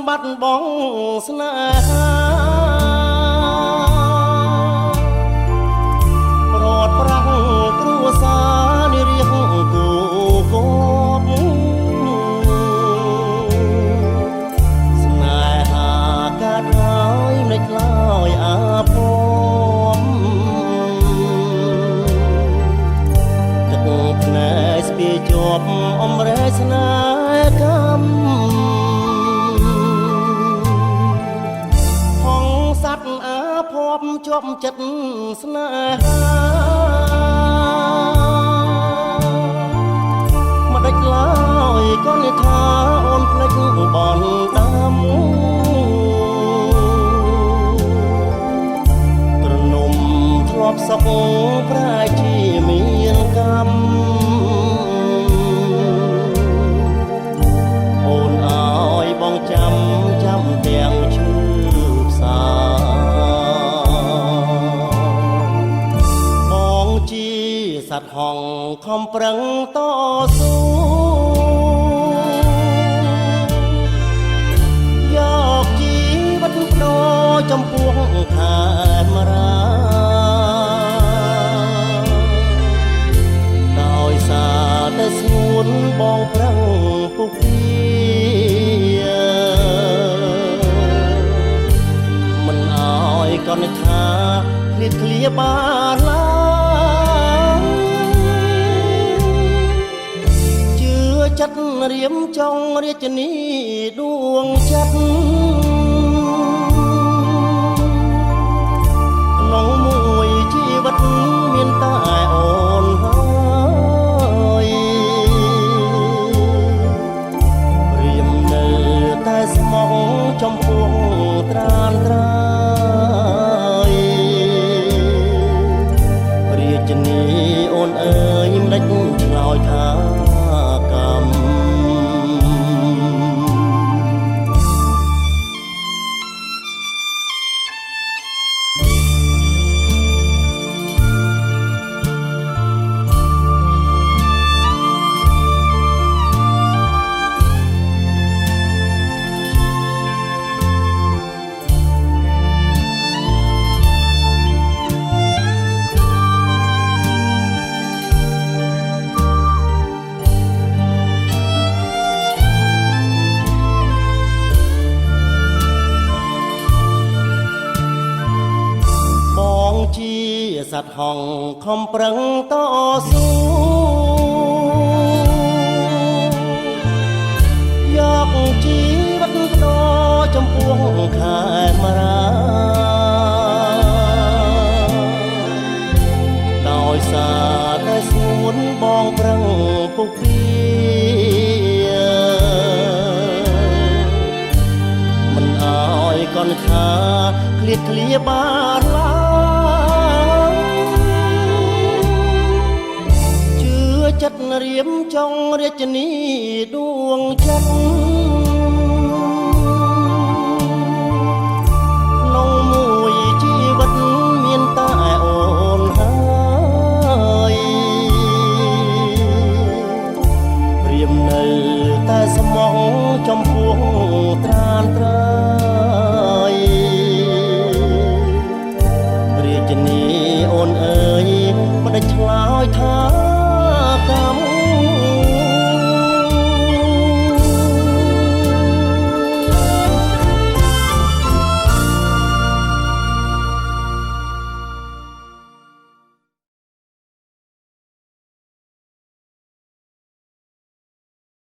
បាត់បងស្នេហាប្រត់ប្រាំងគ្រួសារនារៀងគូកបស្នេហាកាត់ហើយមិនខ្លោយអាភ័ព្វទឹកភ្នែកស្ពាយជាប់អមរែស្នេហ៍កម្មសត្វអាភ័ព្វជាប់ចិត្តស្នេហាមកដាច់ឡើយក៏និយាយថាអូនភ្លេចបនដាំត្រនំធ្លាប់សុខប្រែជាមានកម្មអូនអើយបងចាំទាំងឈឺបងជាសត្វហង្សខំប្រឹងតស៊ូយកជីវិតបដូរចំពោះខេមរាដោយសារតែស្ងួនបងប្រឹងពុះក៏នឹកថាឃ្លាតឃ្លាបានឡើយជឿចិត្តរៀមចង់រាជនីដួងចិត្តក្នុងមួយជីវិតមានតែអូនហើយរៀមនៅតែស្មោះចំពោះត្រានត្រាអូនអើយមិនដេចឆ្លើយថាកម្មសត្វហង្សខំប្រឹងតស៊ូយកជីវិតបដូរចំពោះខេមរាដោយសារតែស្ងួនបងប្រឹងពុះពីមិនអើយកនថាឃ្លាតឃ្លាបានឡើយចិត្តរៀមចង់រាជនីដួងចិត្តក្នុងមួយជីវិតមានតែអូនហើយរៀមនៅតែស្មោះចំពោះត្រានត្រើយរាជនីអូនអើយមិនឆ្លើយថា